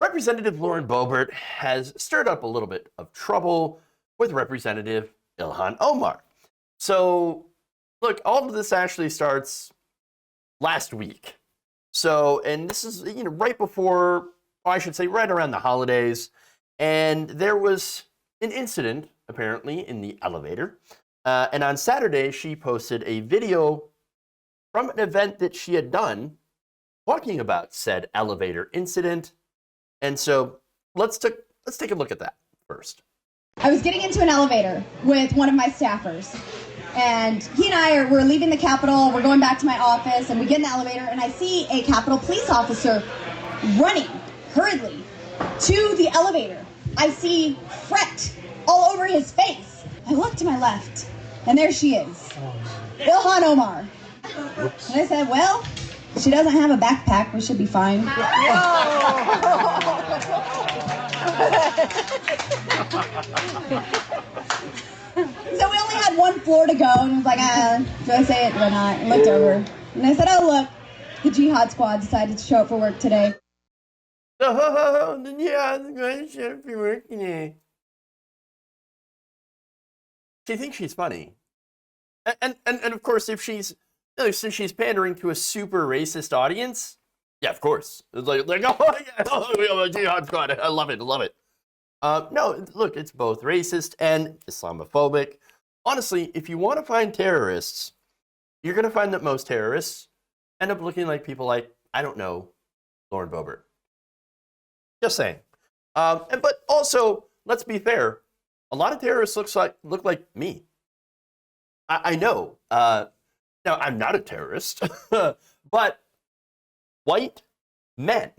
Representative Lauren Boebert has stirred up a little bit of trouble with Representative Ilhan Omar. So, look, all of this actually starts last week. So, and this is, right before, or I should say right around the holidays, and there was an incident, apparently, in the elevator. And on Saturday, she posted a video from an event that she had done talking about said elevator incident. And so let's take a look at that first. I was getting into an elevator with one of my staffers, and he and I were leaving the Capitol. We're going back to my office, and we get in the elevator, and I see a Capitol police officer running hurriedly to the elevator. I see fret all over his face. I look to my left, and there she is, Ilhan Omar. Whoops. And I said, well, she doesn't have a backpack. We should be fine. So we only had one floor to go, and I was like, do I say it or not? I looked over, and I said, oh, look, the Jihad Squad decided to show up for work today. Oh, the Jihad Squad showed up for work today. She thinks she's funny. And of course, if she's, since she's pandering to a super racist audience, yeah, of course. It's like oh yeah, Jihad Squad, I love it. No, look, it's both racist and Islamophobic. Honestly, if you want to find terrorists, you're going to find that most terrorists end up looking like people like, I don't know, Lauren Boebert. Just saying. But also, let's be fair. A lot of terrorists look like me. I know. Now, I'm not a terrorist, but white men.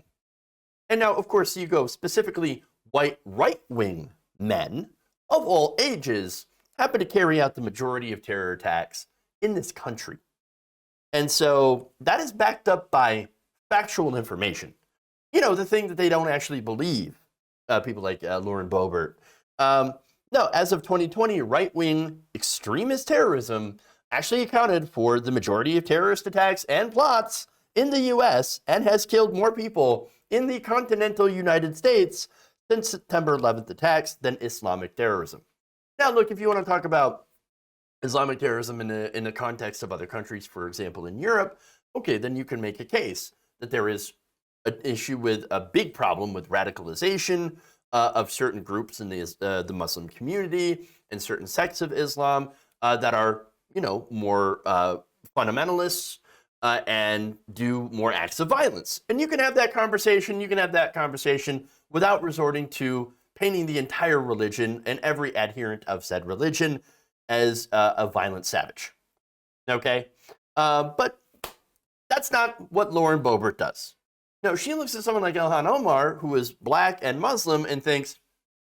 And now, of course, you go specifically white right-wing men of all ages happen to carry out the majority of terror attacks in this country. And so that is backed up by factual information. The thing that they don't actually believe, people like Lauren Boebert. No, as of 2020, right-wing extremist terrorism actually accounted for the majority of terrorist attacks and plots in the U.S. and has killed more people in the continental United States since September 11th attacks than Islamic terrorism. Now, look, if you want to talk about Islamic terrorism in the context of other countries, for example, in Europe, okay, then you can make a case that there is an issue with a big problem with radicalization of certain groups in the Muslim community and certain sects of Islam that are, more fundamentalists and do more acts of violence. And you can have that conversation. You can have that conversation without resorting to painting the entire religion and every adherent of said religion as a violent savage. Okay? But that's not what Lauren Boebert does. No, she looks at someone like Ilhan Omar, who is black and Muslim, and thinks,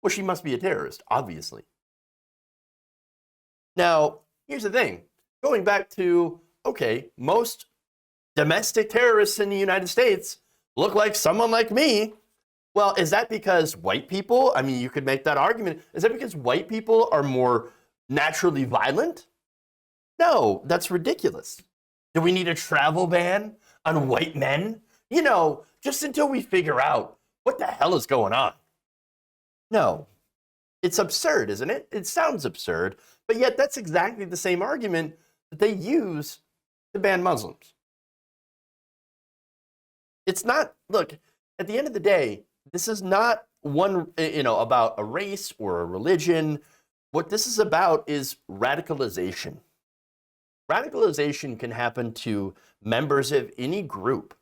well, she must be a terrorist, obviously. Now, here's the thing. Going back to, okay, most domestic terrorists in the United States look like someone like me. Well, is that because white people, I mean, you could make that argument. Is that because white people are more naturally violent? No, that's ridiculous. Do we need a travel ban on white men? Just until we figure out what the hell is going on. No, it's absurd, isn't it? It sounds absurd, but yet that's exactly the same argument that they use to ban Muslims. It's not, look, at the end of the day, this is not about a race or a religion. What this is about is radicalization. Radicalization can happen to members of any group.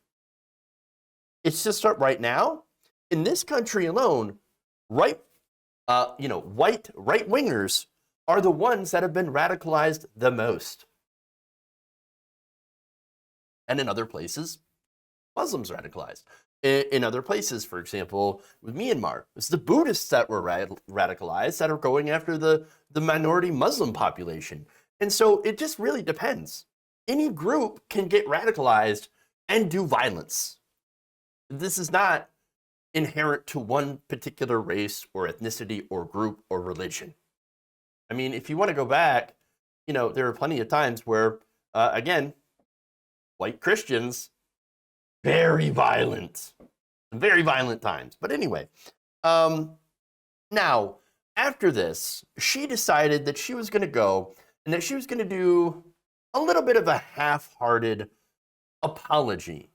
It's just right now, in this country alone, white right-wingers are the ones that have been radicalized the most. And in other places, Muslims radicalized. In other places, for example, with Myanmar, it's the Buddhists that were radicalized that are going after the minority Muslim population. And so it just really depends. Any group can get radicalized and do violence. This is not inherent to one particular race or ethnicity or group or religion. I mean, if you want to go back, there are plenty of times where, again, white Christians, very violent. Very violent times. But anyway, now, after this, she decided that she was going to go and that she was going to do a little bit of a half-hearted apology.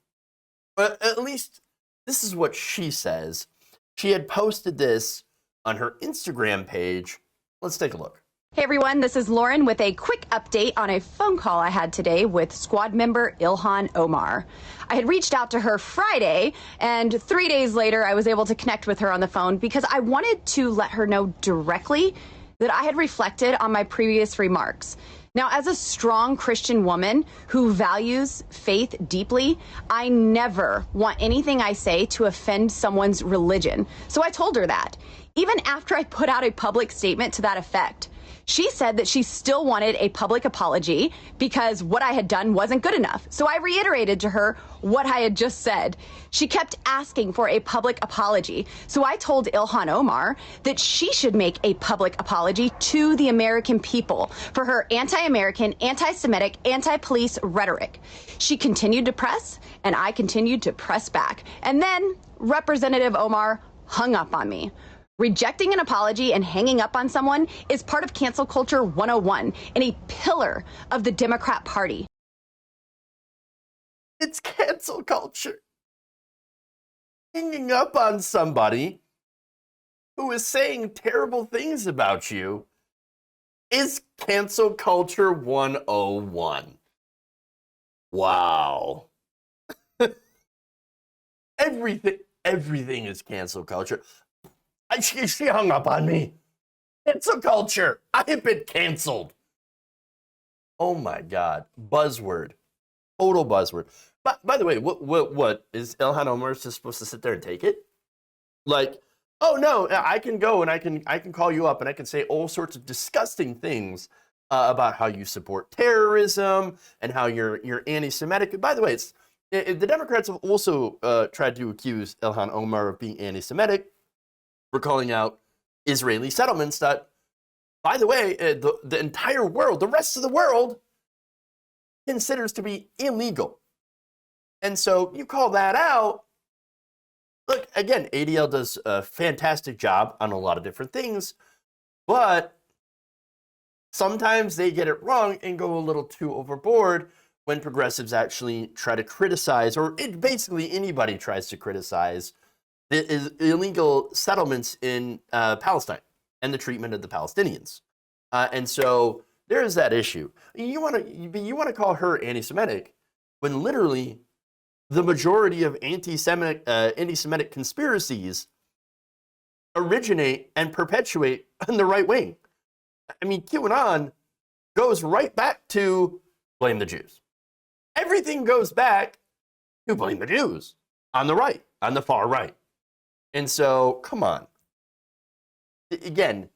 But at least this is what she says. She had posted this on her Instagram page. Let's take a look. Hey everyone, this is Lauren with a quick update on a phone call I had today with squad member Ilhan Omar. I had reached out to her Friday, and 3 days later I was able to connect with her on the phone because I wanted to let her know directly that I had reflected on my previous remarks. Now, as a strong Christian woman who values faith deeply, I never want anything I say to offend someone's religion. So I told her that, even after I put out a public statement to that effect. She said that she still wanted a public apology because what I had done wasn't good enough. So I reiterated to her what I had just said. She kept asking for a public apology. So I told Ilhan Omar that she should make a public apology to the American people for her anti-American, anti-Semitic, anti-police rhetoric. She continued to press, and I continued to press back. And then Representative Omar hung up on me. Rejecting an apology and hanging up on someone is part of cancel culture 101 and a pillar of the Democrat Party. It's cancel culture. Hanging up on somebody who is saying terrible things about you is cancel culture 101. Wow. Everything is cancel culture. She hung up on me. Cancel culture. I have been canceled. Oh my God. Buzzword. Total buzzword. But by the way, what is Ilhan Omar just supposed to sit there and take it? Like, oh no, I can go and I can call you up and I can say all sorts of disgusting things about how you support terrorism and how you're anti-Semitic. By the way, the Democrats have also tried to accuse Ilhan Omar of being anti-Semitic for calling out Israeli settlements that, by the way, the entire world, the rest of the world, considers to be illegal. And so you call that out. Look, again, ADL does a fantastic job on a lot of different things, but sometimes they get it wrong and go a little too overboard when progressives actually try to criticize, or basically anybody tries to criticize the illegal settlements in Palestine and the treatment of the Palestinians. And so there is that issue. You want to call her anti-Semitic when literally the majority of anti-Semitic conspiracies originate and perpetuate on the right wing. I mean, QAnon goes right back to blame the Jews. Everything goes back to blame the Jews on the right, on the far right. And so, come on. Again,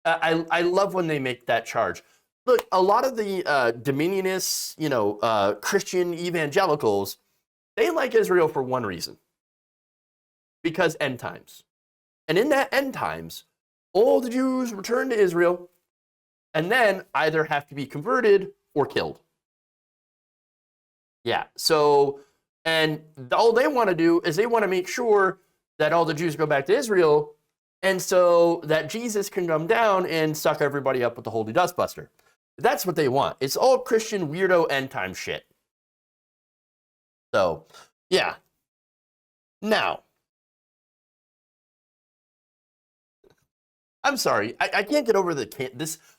I love when they make that charge. Look, a lot of the dominionists, Christian evangelicals, they like Israel for one reason. Because end times. And in that end times, all the Jews return to Israel and then either have to be converted or killed. Yeah, so, and all they want to do is they want to make sure that all the Jews go back to Israel, and so that Jesus can come down and suck everybody up with the Holy Dustbuster. That's what they want. It's all Christian weirdo end time shit. So, yeah. Now, I'm sorry, I can't get over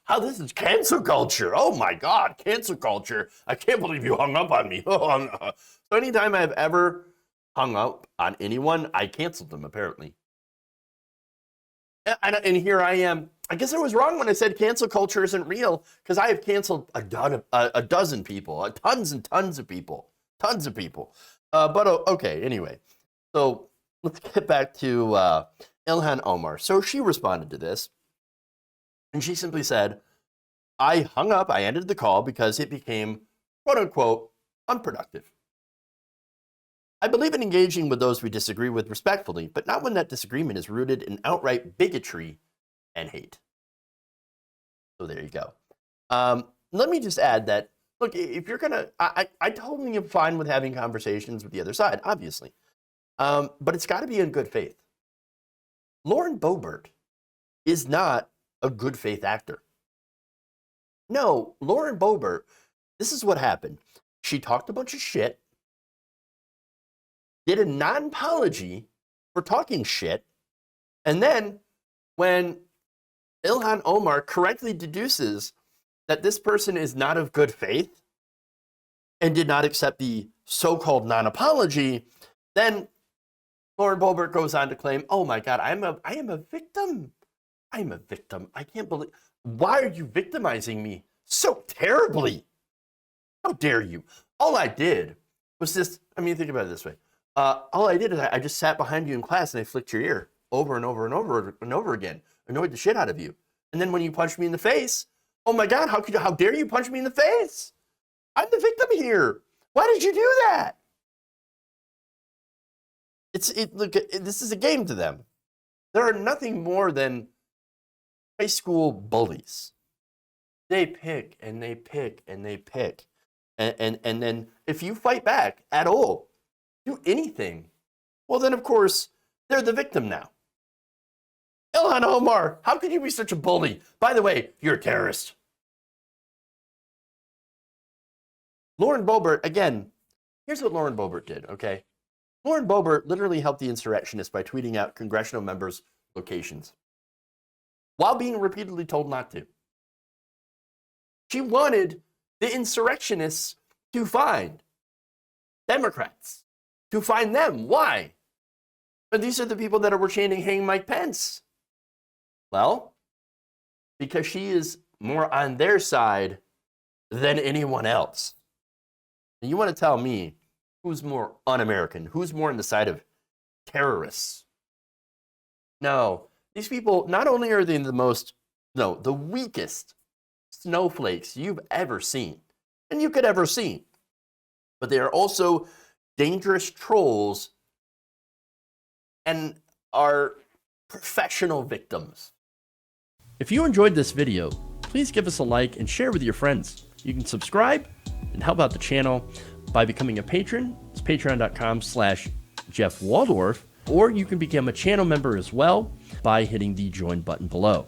how this is cancel culture. Oh my God, cancel culture. I can't believe you hung up on me. So anytime I've ever hung up on anyone, I canceled them, apparently. And here I am. I guess I was wrong when I said cancel culture isn't real, because I have canceled a dozen people, tons and tons of people. But okay, anyway. So let's get back to Ilhan Omar. So she responded to this, and she simply said, I hung up, I ended the call because it became, quote unquote, unproductive. I believe in engaging with those we disagree with respectfully, but not when that disagreement is rooted in outright bigotry and hate. So there you go. Let me just add that, look, if you're going to, I totally am fine with having conversations with the other side, obviously. But it's got to be in good faith. Lauren Boebert is not a good faith actor. No, Lauren Boebert, this is what happened. She talked a bunch of shit, did a non-apology for talking shit, and then when Ilhan Omar correctly deduces that this person is not of good faith and did not accept the so-called non-apology, then Lauren Boebert goes on to claim, oh my God, I am a victim. I'm a victim. I can't believe, why are you victimizing me so terribly? How dare you? All I did was just, think about it this way. All I did is I just sat behind you in class and I flicked your ear over and over and over and over again, annoyed the shit out of you. And then when you punched me in the face, oh my God, how dare you punch me in the face? I'm the victim here. Why did you do that? Look, this is a game to them. There are nothing more than high school bullies. They pick and they pick and they pick. And then if you fight back at all, do anything, well then of course, they're the victim now. Ilhan Omar, how could you be such a bully? By the way, you're a terrorist. Lauren Boebert, again, here's what Lauren Boebert did, okay? Lauren Boebert literally helped the insurrectionists by tweeting out congressional members' locations while being repeatedly told not to. She wanted the insurrectionists to find Democrats, to find them. Why? But these are the people that were chanting, hang Mike Pence. Well, because she is more on their side than anyone else. And you want to tell me who's more un-American? Who's more on the side of terrorists? No, these people, not only are they the weakest snowflakes you've ever seen, and you could ever see, but they are also dangerous trolls and are professional victims. If you enjoyed this video, please give us a like and share with your friends. You can subscribe and help out the channel by becoming a patron. It's patreon.com/Jeff Waldorf, or you can become a channel member as well by hitting the join button below.